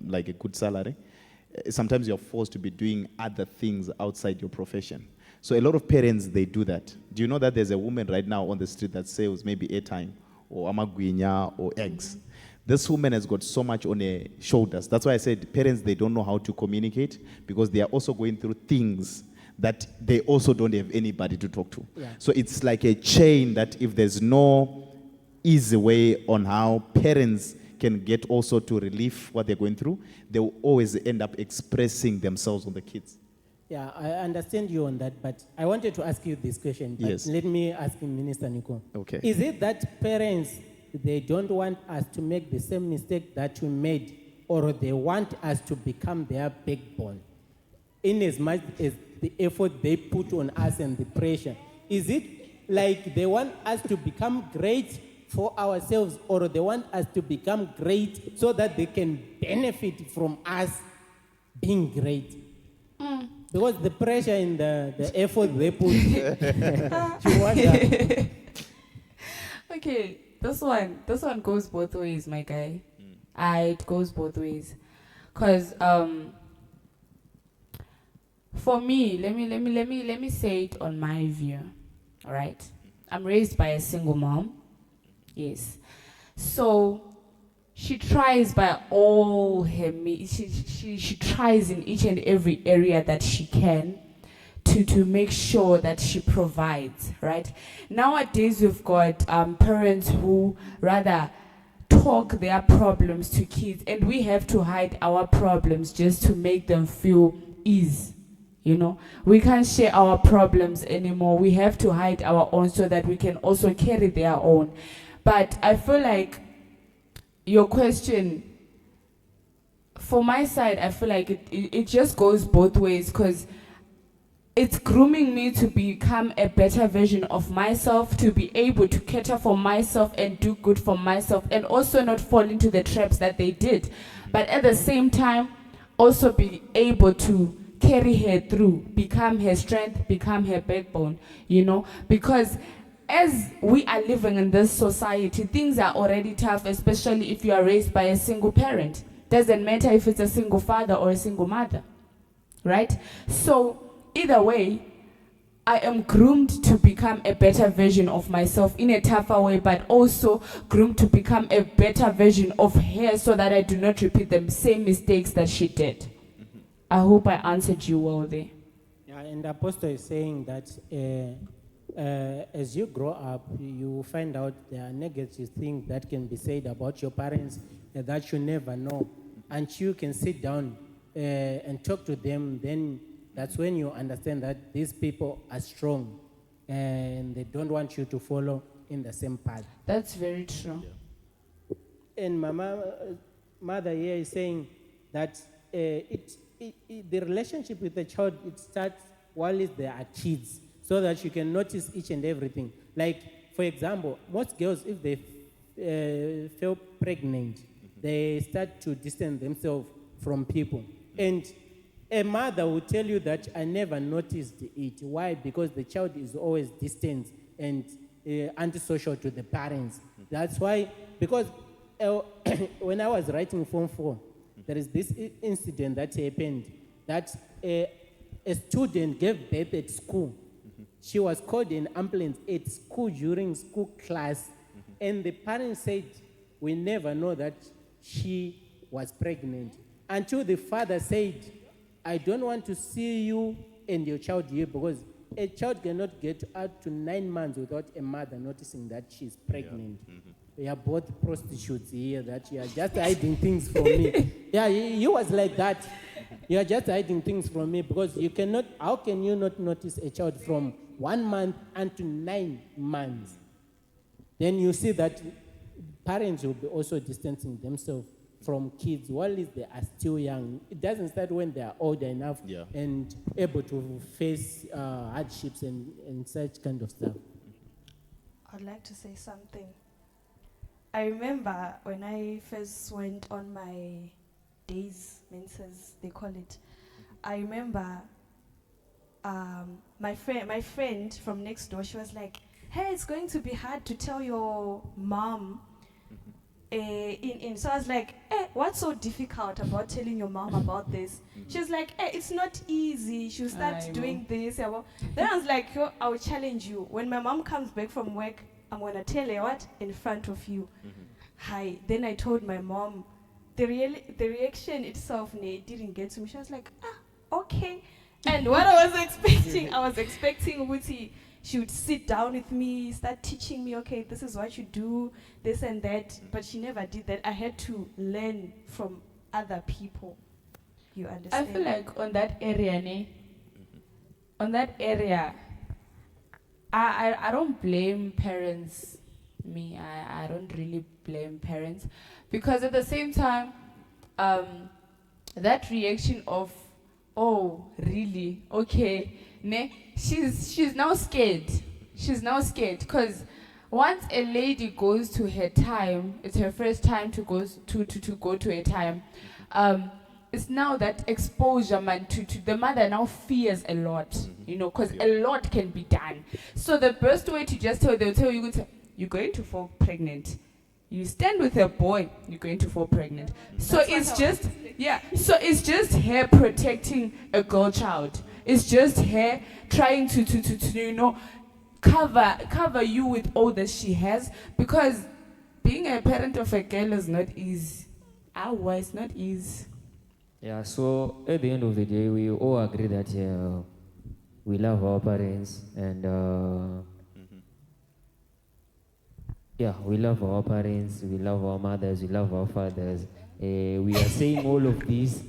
like a good salary, sometimes you're forced to be doing other things outside your profession. So a lot of parents, they do that. Do you know that there's a woman right now on the street that sells maybe airtime or amagwinya or eggs? This woman has got so much on her shoulders. That's why I said parents, they don't know how to communicate, because they are also going through things that they also don't have anybody to talk to. Yeah. So it's like a chain that if there's no easy way on how parents can get also to relieve what they're going through, they will always end up expressing themselves on the kids. Yeah, I understand you on that, but I wanted to ask you this question. But Yes. let me ask Minister Nico. Okay. Is it that parents, they don't want us to make the same mistake that we made, or they want us to become their backbone? In as much as the effort they put on us and the pressure, is it like they want us to become great for ourselves, or they want us to become great so that they can benefit from us being great? Because the pressure and the effort they put, you wonder. Okay, this one goes both ways, my guy. It goes both ways, cause for me, let me say it on my view. All right, I'm raised by a single mom. Yes, so she tries by all her she tries in each and every area that she can to make sure that she provides, right? Nowadays we've got parents who rather talk their problems to kids, and we have to hide our problems just to make them feel ease. You know, we can't share our problems anymore. We have to hide our own so that we can also carry their own. But I feel like your question, for my side, I feel like it just goes both ways, because it's grooming me to become a better version of myself, to be able to cater for myself and do good for myself, and also not fall into the traps that they did. But at the same time, also be able to carry her through, become her strength, become her backbone, you know, because as we are living in this society, things are already tough, especially if you are raised by a single parent. Doesn't matter if it's a single father or a single mother, right? So either way, I am groomed to become a better version of myself in a tougher way, but also groomed to become a better version of her so that I do not repeat the same mistakes that she did. I hope I answered you well there. Yeah, and the Apostle is saying that as you grow up, you find out there are negative things that can be said about your parents that you never know. And you can sit down and talk to them, then that's when you understand that these people are strong and they don't want you to follow in the same path. That's very true. Yeah. And my mother here is saying that the relationship with the child, it starts while they are kids, so that you can notice each and everything. Like, for example, most girls, if they feel pregnant, they start to distance themselves from people. And a mother will tell you that I never noticed it. Why? Because the child is always distant and antisocial to the parents. That's why, because when I was writing Form 4, there is this incident that happened, that a student gave birth at school. She was called in ambulance at school during school class, and the parents said, we never know that she was pregnant, until the father said, I don't want to see you and your child here, because a child cannot get out to 9 months without a mother noticing that she's pregnant. Yeah. We are both prostitutes here, that you are just hiding things from me. Yeah, you was like that. You are just hiding things from me, because you cannot, how can you not notice a child from 1 month until 9 months? Then you see that parents will be also distancing themselves from kids while they are still young. It doesn't start when they are older enough and able to face hardships and such kind of stuff. I'd like to say something. I remember when I first went on my days, menses, they call it. I remember my friend from next door, she was like, hey, it's going to be hard to tell your mom. So I was like, what's so difficult about telling your mom about this? She was like, it's not easy. She'll start doing this. Then I was like, I'll challenge you. When my mom comes back from work, I'm going to tell her what? In front of you. Hi. Then I told my mom, the reaction itself didn't get to me. She was like, okay. And what I was expecting Uti, she would sit down with me, start teaching me, okay, this is what you do, this and that. But she never did that. I had to learn from other people. You I understand? feel like on that area, I don't blame parents. I don't really blame parents, because at the same time, that reaction of, oh really, okay, she's now scared. She's now scared because once a lady goes to her time, it's her first time to go to a time. It's now that exposure, man, to the mother now fears a lot, because a lot can be done. So the best way to just they'll tell you, you're going to fall pregnant. You stand with a boy, you're going to fall pregnant. So That's it's just, so it's just her protecting a girl child. It's just her trying to cover you with all that she has, because being a parent of a girl is not easy. It's not easy. Yeah, so at the end of the day, we all agree that we love our parents and we love our parents, we love our mothers, we love our fathers. We are saying all of this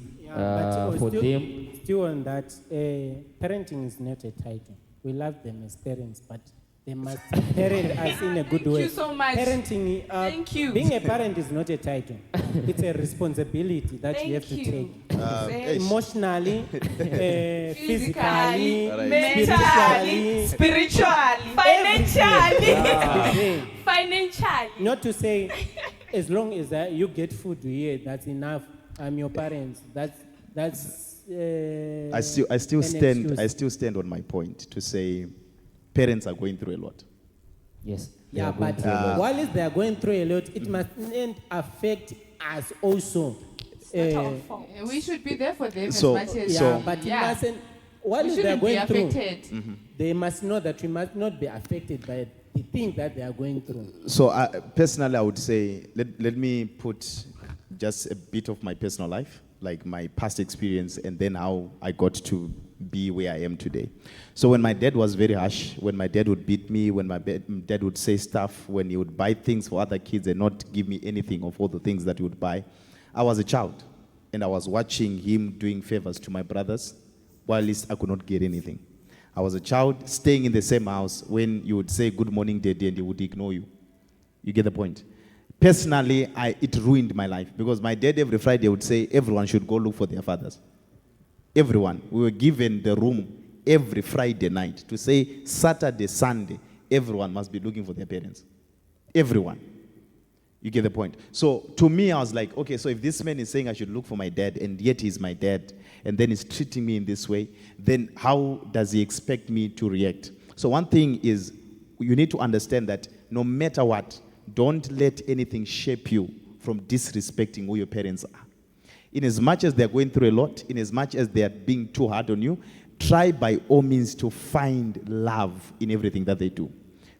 for them. Still on that, parenting is not a title. We love them as parents, but they must parent us in a good way. Thank you so much. Parenting, Thank you. Being a parent is not a title. It's a responsibility that you have to take. Emotionally, physically, mentally, spiritually, financially. Financially. Not to say, as long as you get food here, that's enough. I'm your parents. That's. I still stand on my point to say parents are going through a lot. Yes. Yeah, but while they are going through a lot, it mustn't affect us also. We should be there for them as So- much as But it mustn't. While we they are shouldn't be going through, affected. they must know that we must not be affected by the thing that they are going through. So personally, I would say, let me put just a bit of my personal life, like my past experience, and then how I got to be where I am today. So when my dad was very harsh, when my dad would beat me, when my dad would say stuff, when he would buy things for other kids and not give me anything of all the things that he would buy, I was a child, and I was watching him doing favors to my brothers, while at least I could not get anything. I was a child staying in the same house when you would say good morning, daddy, and he would ignore you. You get the point? Personally, it ruined my life, because my dad every Friday would say everyone should go look for their fathers. Everyone. We were given the room every Friday night to say Saturday, Sunday, everyone must be looking for their parents. Everyone. You get the point? So to me, I was like, okay, so if this man is saying I should look for my dad, and yet he's my dad, and then he's treating me in this way, then how does he expect me to react? So one thing is, you need to understand that no matter what, don't let anything shape you from disrespecting who your parents are. In as much as they're going through a lot, in as much as they're being too hard on you, try by all means to find love in everything that they do.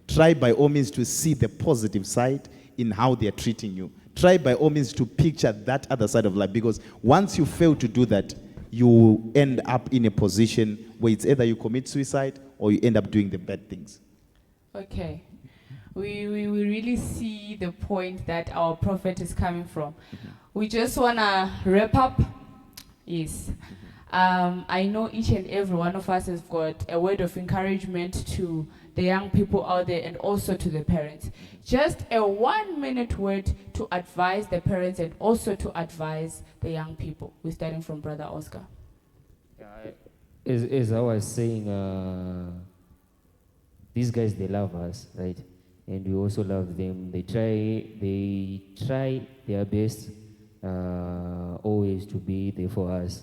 Try by all means to see the positive side in how they're treating you. Try by all means to picture that other side of life, because once you fail to do that, you end up in a position where it's either you commit suicide or you end up doing the bad things. Okay. We really see the point that our prophet is coming from. We just want to wrap up. Yes. I know each and every one of us has got a word of encouragement to the young people out there and also to the parents. Just a 1-minute word to advise the parents and also to advise the young people. We're starting from Brother Oscar. As I was saying, these guys, they love us, right? And we also love them. They try their best always to be there for us.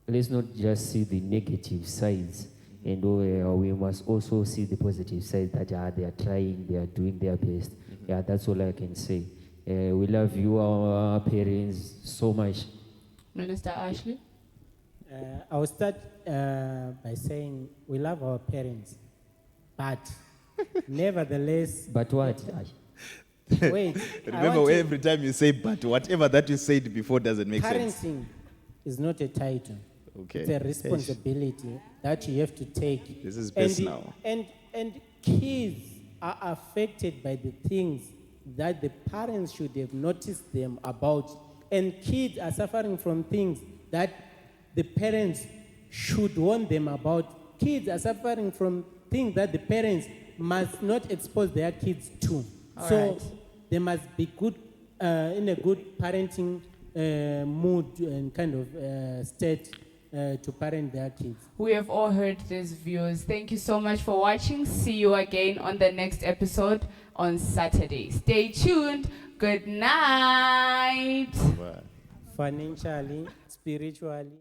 Let's not just see the negative sides, and we must also see the positive side, that they are trying, they are doing their best. Yeah, that's all I can say. We love you, our parents, so much. Minister Ashley? I will start by saying we love our parents, but nevertheless... But what? Wait. Remember, every time you say but, whatever that you said before doesn't make sense. Parenting is not a title. Okay. It's a responsibility that you have to take. This is And personal. and kids are affected by the things that the parents should have noticed them about. And kids are suffering from things that the parents should warn them about. Kids are suffering from things that the parents must not expose their kids to. All So right. they must be good in a good parenting mood and kind of state to parent their kids. We have all heard these views. Thank you so much for watching. See you again on the next episode on Saturday. Stay tuned. Good night. But Financially, spiritually.